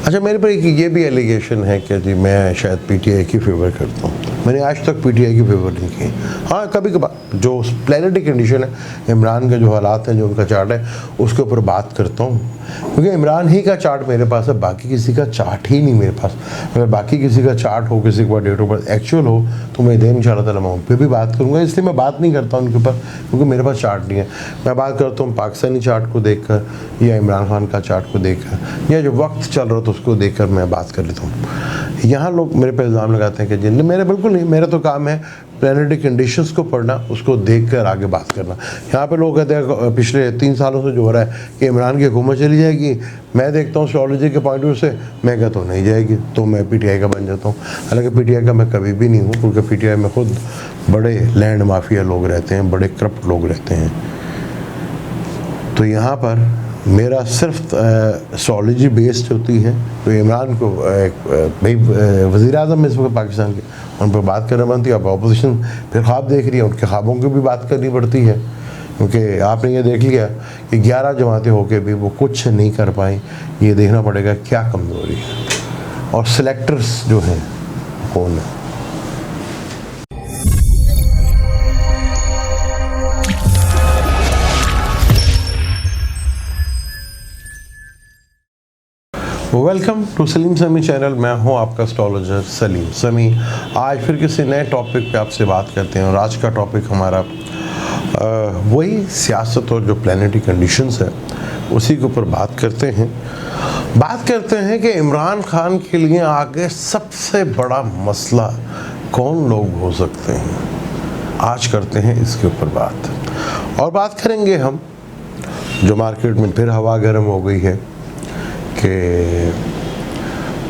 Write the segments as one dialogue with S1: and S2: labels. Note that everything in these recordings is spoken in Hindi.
S1: अच्छा, मेरे पर एक ये भी एलिगेशन है कि जी मैं शायद पीटीआई की फेवर करता हूँ। मैंने आज तक पीटीआई की फेवर नहीं की। हाँ, कभी कभार जो प्लानिटरी कंडीशन है, इमरान के जो हालात हैं, जो उनका चार्ट है, उसके ऊपर बात करता हूँ, क्योंकि इमरान ही का चार्ट मेरे पास है, बाकी किसी का चार्ट ही नहीं मेरे पास। अगर बाकी किसी का चार्ट हो, किसी का डेट ऑफ बर्थ एक्चुअल हो, तो मैं दिन इंशाल्लाह ताला मैं उन पर भी बात करूँगा। इसलिए मैं बात नहीं करता उनके ऊपर, क्योंकि मेरे पास चार्ट नहीं है। मैं बात करता हूँ पाकिस्तानी चार्ट को देखकर या इमरान खान का चार्ट को देखकर, या जो वक्त चल रहा था उसको देखकर मैं बात कर लेता हूँ। यहाँ लोग मेरे पे इल्ज़ाम लगाते हैं कि जिन मेरे बिल्कुल नहीं, मेरा तो काम है प्लानिटरी कंडीशंस को पढ़ना, उसको देखकर आगे बात करना। यहाँ पे लोग कहते हैं पिछले 3 सालों से जो हो रहा है कि इमरान की हुकूमत चली जाएगी, मैं देखता हूँ एस्ट्रोलॉजी के पॉइंट ऑफ व्यू से, मैं कहता हूँ नहीं जाएगी, तो मैं पीटीआई का बन जाता हूँ। हालांकि पीटीआई का मैं कभी भी नहीं हूँ, क्योंकि पीटीआई में खुद बड़े लैंड माफिया लोग रहते हैं, बड़े करप्ट लोग रहते हैं। तो यहाँ पर मेरा सिर्फ एस्ट्रोलॉजी बेस्ड होती है। तो इमरान को भाई वज़ीर आज़म इस वक्त पाकिस्तान के, उन पर बात करना बनती है। अब अपोजिशन फिर ख्वाब देख रही है, उनके ख्वाबों की भी बात करनी पड़ती है, क्योंकि आपने ये देख लिया कि 11 जमातें होके भी वो कुछ नहीं कर पाई। ये देखना पड़ेगा क्या कमज़ोरी है और सिलेक्टर्स जो हैं कौन है। वेलकम टू सलीम समी चैनल। मैं हूं आपका एस्ट्रोलॉजर सलीम समी। आज फिर किसी नए टॉपिक पे आपसे बात करते हैं, और आज का टॉपिक हमारा वही सियासत और जो प्लानिटरी कंडीशंस है उसी के ऊपर बात करते हैं। बात करते हैं कि इमरान खान के लिए आगे सबसे बड़ा मसला कौन लोग हो सकते हैं। आज करते हैं इसके ऊपर बात, और बात करेंगे हम जो मार्केट में फिर हवा गर्म हो गई है कि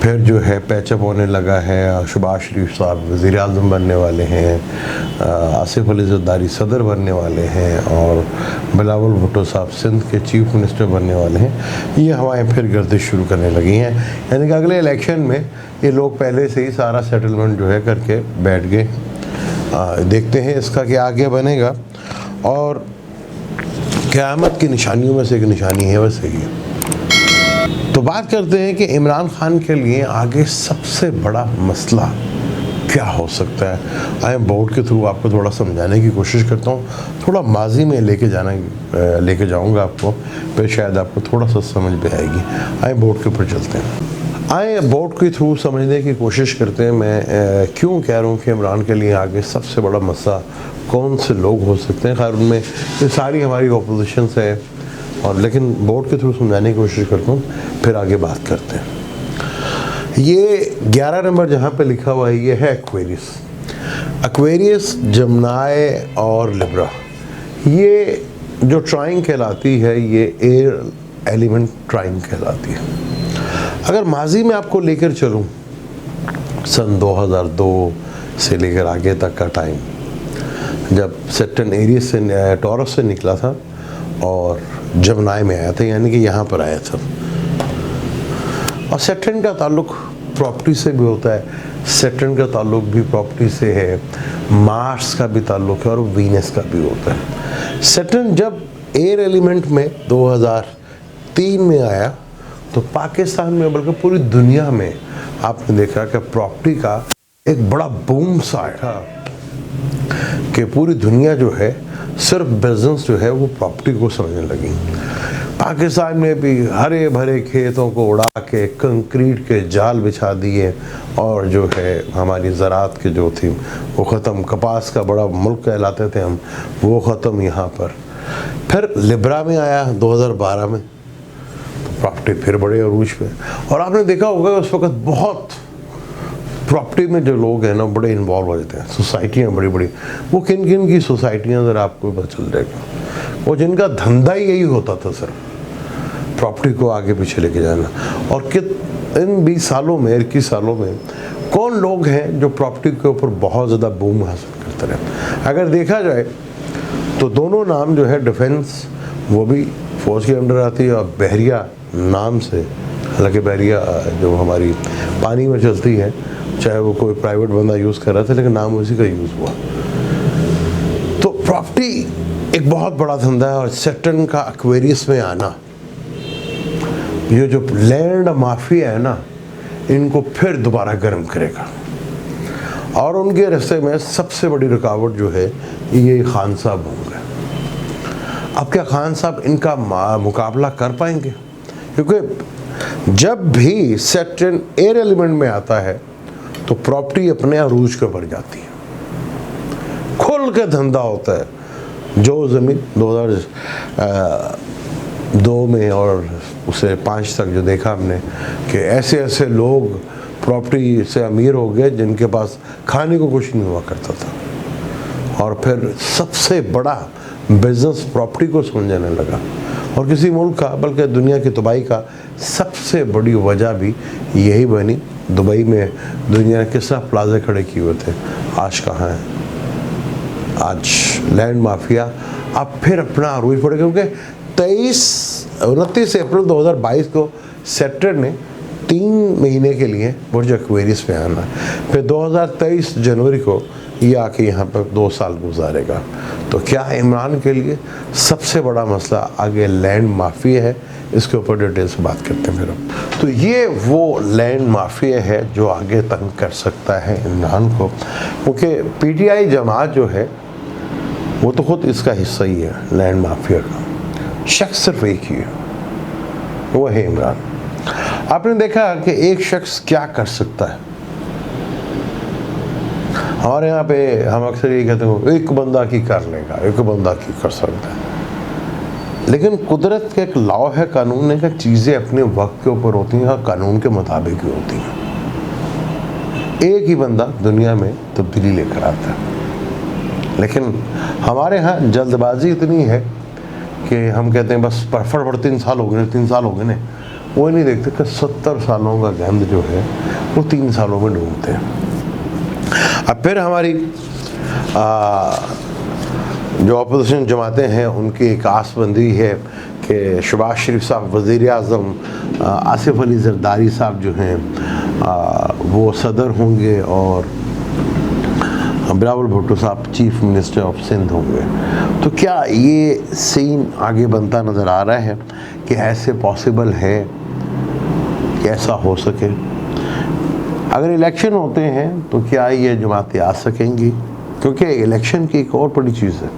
S1: फिर जो है पैचअप होने लगा है। शहबाज शरीफ साहब वज़ीर आज़म बनने वाले हैं, आसिफ अली ज़रदारी सदर बनने वाले हैं, और बिलावल भुट्टो साहब सिंध के चीफ मिनिस्टर बनने वाले हैं। ये हवाएं फिर गर्दिश शुरू करने लगी हैं, यानी कि अगले इलेक्शन में ये लोग पहले से ही सारा सेटलमेंट जो है करके बैठ गए। देखते हैं इसका क्या आगे बनेगा, और क़यामत की निशानियों में से एक निशानी है वैसे ही। तो बात करते हैं कि इमरान खान के लिए आगे सबसे बड़ा मसला क्या हो सकता है। आई एम बोर्ड के थ्रू आपको थोड़ा समझाने की कोशिश करता हूँ, थोड़ा माजी में लेके जाऊँगा आपको, फिर शायद आपको थोड़ा सा समझ में आएगी। आई एम बोर्ड के ऊपर चलते हैं, आए बोर्ड के थ्रू समझने की कोशिश करते हैं। मैं क्यों कह रहा हूँ कि इमरान के लिए आगे सबसे बड़ा मसला कौन से लोग हो सकते हैं। खैर उनमें ये सारी हमारी अपोजिशन है, और लेकिन बोर्ड के थ्रू समझाने की कोशिश करता हूँ, फिर आगे बात करते हैं। ये 11 नंबर जहाँ पे लिखा हुआ है, ये है एक्वेरियस, जमनाय और लिब्रा। ये जो ट्राइंग कहलाती है, ये एयर एलिमेंट ट्राइंग कहलाती है। अगर माजी में आपको लेकर चलूँ, सन 2002 से लेकर आगे तक का टाइम, जब सैटर्न एरियस से टॉरस से निकला था और जमनाय में आया था, यानी कि यहाँ पर आया था। और सैटर्न का ताल्लुक प्रॉपर्टी से भी होता है, सैटर्न का ताल्लुक भी प्रॉपर्टी से है, मार्स का भी ताल्लुक है, और वीनस का भी होता है। सैटर्न जब एयर एलिमेंट में 2003 में आया, तो पाकिस्तान में बल्कि पूरी दुनिया में आपने देखा कि प्रॉपर्टी का एक बड़ा बूम सा आया कि पूरी दुनिया जो है सिर्फ बिजनेस जो है वो प्रॉपर्टी को समझने लगी। पाकिस्तान में भी हरे भरे खेतों को उड़ा के कंक्रीट के जाल बिछा दिए, और जो है हमारी ज़राअत के जो थी वो ख़त्म। कपास का बड़ा मुल्क कहलाते थे हम, वो ख़त्म यहाँ पर। फिर लिब्रा में आया 2012 में, तो प्रॉपर्टी फिर बड़े अरूज पे। और आपने देखा होगा उस वक़्त बहुत प्रॉपर्टी में जो लोग हैं ना बड़े इन्वॉल्व हो जाते हैं, सोसाइटियाँ बड़ी बड़ी। वो किन किन की सोसाइटियाँ ज़रा आपको पता चल जाएगा, वो जिनका धंधा ही यही होता था सर, प्रॉपर्टी को आगे पीछे लेके जाना। और इन 20 सालों में 21 सालों में कौन लोग हैं जो प्रॉपर्टी के ऊपर बहुत ज़्यादा बूम हासिल करते रहे। अगर देखा जाए तो दोनों नाम जो है डिफेंस, वो भी फ़ौज के अंडर आती है, और बहरिया नाम से, हालांकि बहरिया जो हमारी पानी में चलती है, चाहे वो कोई प्राइवेट बंदा यूज़ कर रहा था, लेकिन नाम उसी का यूज़ हुआ। तो प्रॉपर्टी एक बहुत बड़ा धंधा है, और सैटर्न का एक्वेरियस में आना ये जो लैंड माफिया है ना, इनको फिर दोबारा गर्म करेगा। और उनके रास्ते में सबसे बड़ी रुकावट जो है ये खान साहब होंगे। अब क्या खान साहब इनका मुकाबला कर पाएंगे? क्योंकि जब भी सैटर्न एयर एलिमेंट में आता है तो प्रॉपर्टी अपने अरूज के ऊपर जाती है, खुल के धंधा होता है। जो ज़मीन 2002 में और उसे 5 तक जो देखा हमने कि ऐसे ऐसे लोग प्रॉपर्टी से अमीर हो गए जिनके पास खाने को कुछ नहीं हुआ करता था, और फिर सबसे बड़ा बिजनेस प्रॉपर्टी को समझने लगा। और किसी मुल्क का बल्कि दुनिया की तबाही का सबसे बड़ी वजह भी यही बनी। दुबई में दुनिया के किस प्लाजे खड़े किए हुए थे, आज कहाँ हैं? आज लैंड माफिया अब फिर अपना अरूज पड़ेगा, क्योंकि 29 अप्रैल 2022 को सैटर्न ने 3 महीने के लिए बुर्ज एक्वेरियस में आना, फिर 2023 जनवरी को ये आके यहाँ पर 2 साल गुजारेगा। तो क्या इमरान के लिए सबसे बड़ा मसला आगे लैंड माफिया है? इसके ऊपर डिटेल से बात करते हैं फिर हम। तो ये वो लैंड माफिया है जो आगे तंग कर सकता है इमरान को, क्योंकि पीटीआई जमात जो है वो तो खुद इसका हिस्सा ही है। लैंड माफिया का शख्स सिर्फ एक ही है, वो है इमरान। आपने देखा कि एक शख्स क्या कर सकता है। हमारे यहाँ पे हम अक्सर ये कहते हैं एक बंदा की कर लेगा, एक बंदा की कर सकता है, लेकिन कुदरत का एक लॉ है, कानून है कि चीज़ें अपने वक्त के ऊपर होती हैं, कानून के मुताबिक ही होती हैं। एक ही बंदा दुनिया में तब्दीली लेकर आता है, लेकिन हमारे यहाँ जल्दबाजी इतनी है कि हम कहते हैं बस फटाफट 3 साल हो गए, 3 साल हो गए ने, वो नहीं देखते कि 70 सालों का गंद जो है वो 3 सालों में ढूंढते हैं। अब फिर हमारी जो अपोजिशन जमातें हैं उनकी एक आसबंदी है कि शहबाज शरीफ साहब वज़ीर आज़म, आसिफ अली ज़रदारी साहब जो हैं वो सदर होंगे और बिलावल भुट्टो साहब चीफ मिनिस्टर ऑफ सिंध होंगे। तो क्या ये सीन आगे बनता नज़र आ रहा है कि ऐसे पॉसिबल है कि ऐसा हो सके? अगर इलेक्शन होते हैं तो क्या ये जमातें आ सकेंगी? क्योंकि इलेक्शन की एक और बड़ी चीज़ है,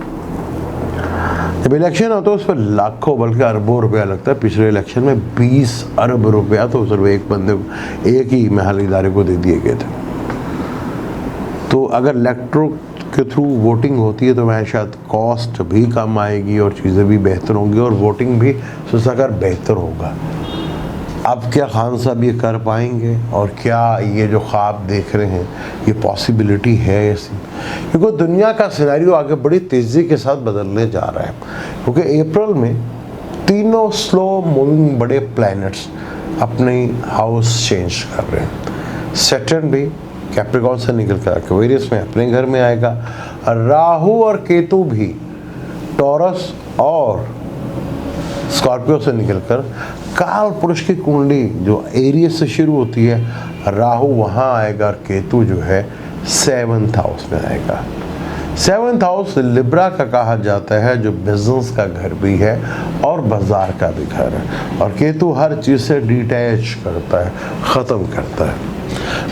S1: जब इलेक्शन होता है उस पर लाखों बल्कि अरबों रुपया लगता है। पिछले इलेक्शन में 20 अरब रुपया तो सिर्फ एक बंदे, एक ही महल इदारे को दे दिए गए थे। तो अगर इलेक्ट्रो के थ्रू वोटिंग होती है तो मैं शायद कॉस्ट भी कम आएगी और चीज़ें भी बेहतर होंगी और वोटिंग भी सुसाकर बेहतर होगा। अब क्या खान साहब ये कर पाएंगे, और क्या ये जो ख्वाब देख रहे हैं ये पॉसिबिलिटी है ऐसी? क्योंकि दुनिया का सिनेरियो आगे बड़ी तेज़ी के साथ बदलने जा रहा है, क्योंकि अप्रैल में तीनों स्लो मूविंग बड़े प्लैनेट्स अपनी हाउस चेंज कर रहे हैं। सैटर्न भी कैप्रिकॉर्न से निकल कर एक्वेरियस में अपने घर में आएगा, राहु और केतु भी टॉरस और स्कॉर्पियो से निकलकर काल पुरुष की कुंडली जो एरियस से शुरू होती है, राहु वहाँ आएगा और केतु जो है 7th हाउस में आएगा। 7th हाउस लिब्रा का कहा जाता है, जो बिजनेस का घर भी है और बाजार का भी घर है, और केतु हर चीज़ से डिटैच करता है, ख़त्म करता है।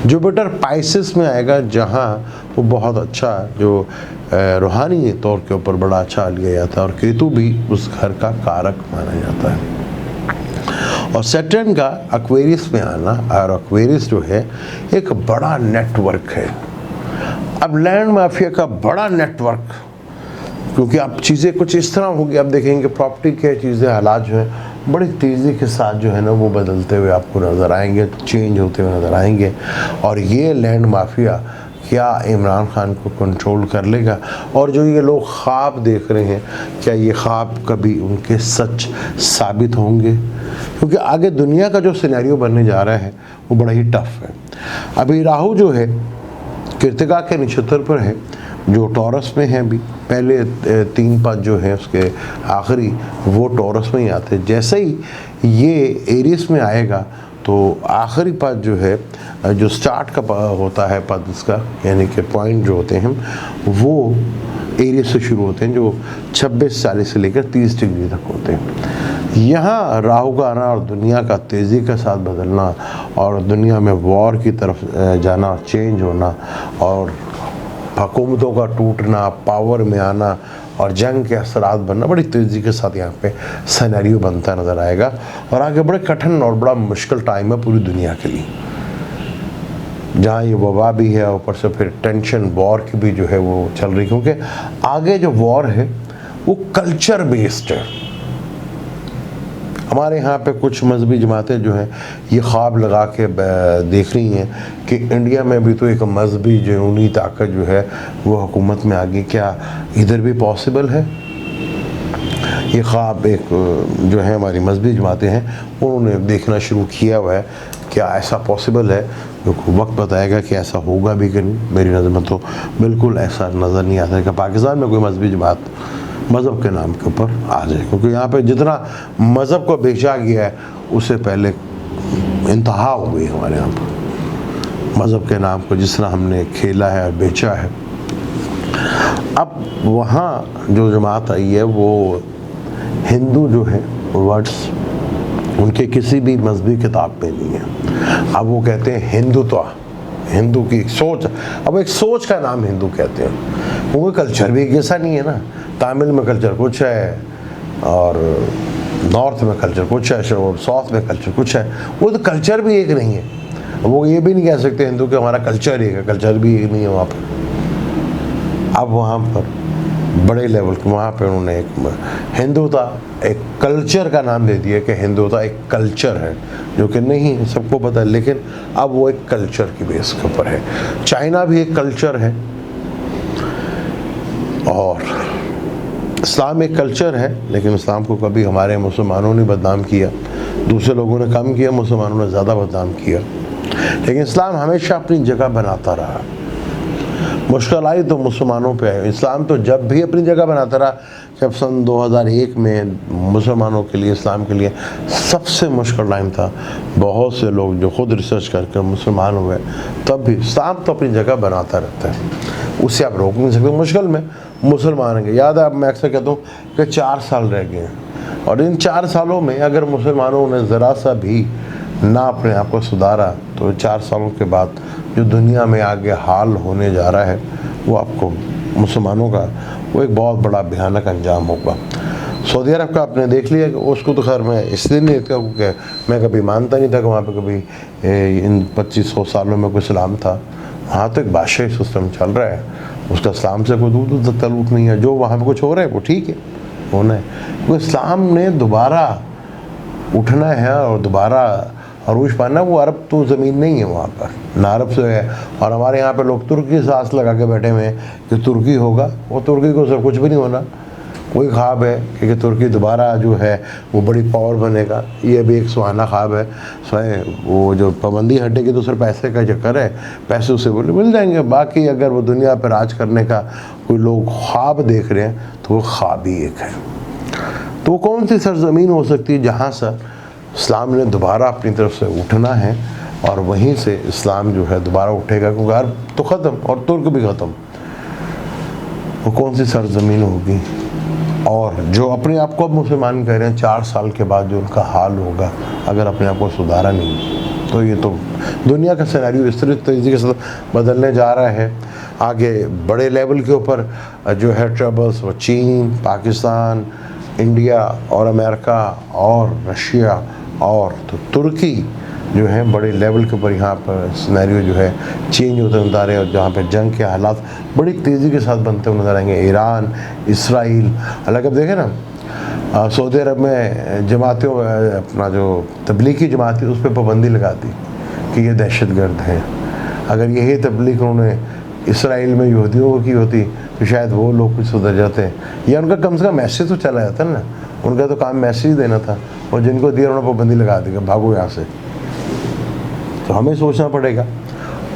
S1: जुपिटर पाइसेस में आएगा, जहाँ वो बहुत अच्छा जो रूहानी तौर के ऊपर बड़ा अच्छा लिया जाता है, और केतु भी उस घर का कारक माना जाता है। और सैटर्न का एक्वेरियस में आना, और एक्वेरियस जो है एक बड़ा नेटवर्क है। अब लैंड माफिया का बड़ा नेटवर्क, क्योंकि अब चीज़ें कुछ इस तरह होगी, अब देखेंगे प्रॉपर्टी के चीज़ें हालात जो है बड़ी तेज़ी के साथ जो है ना वो बदलते हुए आपको नज़र आएंगे, चेंज होते हुए नज़र आएंगे। और ये लैंड माफिया क्या इमरान खान को कंट्रोल कर लेगा? और जो ये लोग ख्वाब देख रहे हैं, क्या ये ख्वाब कभी उनके सच साबित होंगे? क्योंकि आगे दुनिया का जो सिनेरियो बनने जा रहा है वो बड़ा ही टफ है। अभी राहु जो है कृतिका के नक्षत्र पर है, जो टॉरस में है। भी पहले 3 पद जो है उसके आखिरी वो टॉरस में ही आते हैं। जैसे ही ये एरियस में आएगा तो आखिरी पद जो है, जो स्टार्ट का होता है पद इसका, यानी कि पॉइंट जो होते हैं वो एरियस से शुरू होते हैं, जो 26-40 से लेकर 30 डिग्री तक होते हैं। यहाँ राहु का आना और दुनिया का तेज़ी के साथ बदलना और दुनिया में वॉर की तरफ जाना, चेंज होना और हुकूमतों का टूटना, पावर में आना और जंग के असरात बनना बड़ी तेज़ी के साथ यहाँ पे सिनेरियो बनता नज़र आएगा। और आगे बड़े कठिन और बड़ा मुश्किल टाइम है पूरी दुनिया के लिए, जहाँ ये वबा भी है, ऊपर से फिर टेंशन वॉर की भी जो है वो चल रही, क्योंकि आगे जो वॉर है वो कल्चर बेस्ड है। हमारे यहाँ पे कुछ मजहबी जमातें जो हैं ये ख्वाब लगा के देख रही हैं कि इंडिया में भी तो एक मजहबी जुनूनी ताकत जो है वो हुकूमत में आ गई, क्या इधर भी पॉसिबल है? ये ख्वाब एक जो है हमारी मजहबी जमातें हैं उन्होंने देखना शुरू किया हुआ है, क्या ऐसा पॉसिबल है? वक्त बताएगा कि ऐसा होगा भी कि नहीं। मेरी नज़र में तो बिल्कुल ऐसा नज़र नहीं आता कि पाकिस्तान में कोई मजहबी जमात मज़हब के नाम के ऊपर आ जाए, क्योंकि यहाँ पे जितना मज़हब को बेचा गया है उससे पहले इंतहा हो गई हमारे यहाँ पर मज़हब के नाम को जिस तरह हमने खेला है और बेचा है। अब वहाँ जो जमात आई है वो हिंदू जो है वर्ड्स उनके किसी भी मजहबी किताब में नहीं है। अब वो कहते हैं हिंदुत्व, हिंदू की सोच, अब एक सोच का नाम हिंदू कहते हैं। वो कल्चर भी एक जैसा नहीं है ना, तमिल में कल्चर कुछ है और नॉर्थ में कल्चर कुछ है और साउथ में कल्चर कुछ है, वो तो कल्चर भी एक नहीं है। वो ये भी नहीं कह सकते हिंदू कि हमारा कल्चर एक है, कल्चर भी एक नहीं है वहाँ पर। अब वहाँ पर बड़े लेवल के वहाँ पे उन्होंने एक हिंदुता एक कल्चर का नाम दे दिया कि हिंदुता एक कल्चर है, जो कि नहीं है, सबको पता है, लेकिन अब वो एक कल्चर की बेस के ऊपर है। चाइना भी एक कल्चर है और इस्लाम एक कल्चर है, लेकिन इस्लाम को कभी हमारे मुसलमानों ने बदनाम किया, दूसरे लोगों ने कम किया, मुसलमानों ने ज़्यादा बदनाम किया। लेकिन इस्लाम हमेशा अपनी जगह बनाता रहा। मुश्किल आई तो मुसलमानों पे आई। इस्लाम तो जब भी अपनी जगह बनाता रहा। जब सन 2001 में मुसलमानों के लिए, इस्लाम के लिए सबसे मुश्किल टाइम था, बहुत से लोग जो खुद रिसर्च करके मुसलमान हुए, तब भी इस्लाम तो अपनी जगह बनाता रहता है, उसे आप रोक नहीं सकते। मुश्किल में मुसलमान हैं। याद है, अब मैं अक्सर कहता हूँ कि 4 साल रह गए हैं और इन 4 सालों में अगर मुसलमानों ने ज़रा सा भी ना अपने आप को सुधारा तो 4 सालों के बाद जो दुनिया में आगे हाल होने जा रहा है वो आपको मुसलमानों का वो एक बहुत बड़ा भयानक अंजाम होगा। सऊदी अरब का आपने देख लिया कि उसको तो खैर मैं इसलिए नहीं देखता क्योंकि मैं कभी मानता नहीं था कि वहाँ पे कभी इन 2500 सालों में कोई इस्लाम था। वहाँ तो एक बादशाही सिस्टम चल रहा है, उसका इस्लाम से कोई दूर तल्लुक़ नहीं है। जो वहाँ पे कुछ हो रहा है वो ठीक है, होना है। वो इस्लाम ने दोबारा उठना है और दोबारा अरूज पाना। वो अरब तो ज़मीन नहीं है वहाँ पर, ना अरब से है। और हमारे यहाँ पे लोग तुर्की सांस लगा के बैठे हुए हैं कि तुर्की होगा। वो तुर्की को सब कुछ भी नहीं होना। कोई ख्वाब है कि तुर्की दोबारा जो है वो बड़ी पावर बनेगा, ये भी एक सुहाना ख्वाब है। वो जो पाबंदी हटेगी तो सिर्फ पैसे का चक्कर है, पैसे उसे बोले मिल जाएंगे। बाकी अगर वो दुनिया पर राज करने का कोई लोग ख्वाब देख रहे हैं तो वो ख्वाब ही एक है। तो वो कौन सी सरजमीन हो सकती है जहाँ से इस्लाम ने दोबारा अपनी तरफ से उठना है और वहीं से इस्लाम जो है दोबारा उठेगा, क्योंकि अरब तो ख़त्म और तुर्क भी ख़त्म। वो कौन सी सरजमीन होगी? और जो अपने आप को अब मुसलमान कह रहे हैं, 4 साल के बाद जो उनका हाल होगा अगर अपने आप को सुधारा नहीं, तो ये तो दुनिया का सिनेरियो इस तरीके से बदलने जा रहा है। आगे बड़े लेवल के ऊपर जो है ट्रबल्स वो चीन, पाकिस्तान, इंडिया और अमेरिका और रशिया और तो तुर्की जो है बड़े लेवल के ऊपर यहाँ पर सिनेरियो जो है चेंज होते नजर आ रहे हैं। और जहाँ पे जंग के हालात बड़ी तेज़ी के साथ बनते हुए नजर आएंगे। ईरान, इसराइल, हालांकि अब देखें ना सऊदी अरब में जमातियों अपना जो तबलीगी जमात है उस पर पाबंदी लगा दी कि ये दहशतगर्द हैं। अगर यही तबलीग उन्होंने इसराइल में यहूदियों को की होती तो शायद वो लोग कुछ सुधर जाते हैं, या उनका कम से कम मैसेज तो चला जाता ना। उनका तो काम मैसेज देना था और जिनको दिया उन्होंने पाबंदी लगा दी कि भागो यहाँ से। तो हमें सोचना पड़ेगा।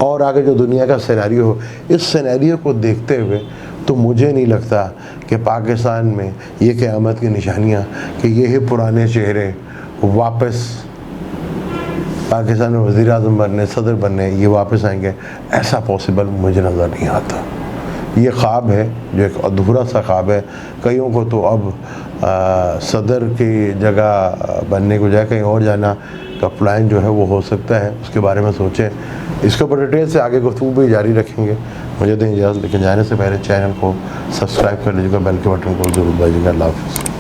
S1: और आगे जो दुनिया का सिनेरियो हो, इस सिनेरियो को देखते हुए तो मुझे नहीं लगता कि पाकिस्तान में ये क़यामत की निशानियाँ कि यही पुराने चेहरे वापस पाकिस्तान में वज़ीर आज़म बनने, सदर बनने ये वापस आएंगे, ऐसा पॉसिबल मुझे नज़र नहीं आता। ये ख्वाब है जो एक अधूरा सा ख्वाब है। कईयों को तो अब सदर की जगह बनने को जाए कहीं और जाना का प्लान जो है वो हो सकता है, उसके बारे में सोचें। इसके ऊपर डिटेल से आगे गुफ्तगू भी जारी रखेंगे। मुझे दें इजाज़त, लेकिन जाने से पहले चैनल को सब्सक्राइब कर लीजिएगा, बेल के बटन को ज़रूर दबाइएगा। अल्लाह हाफ़िज़।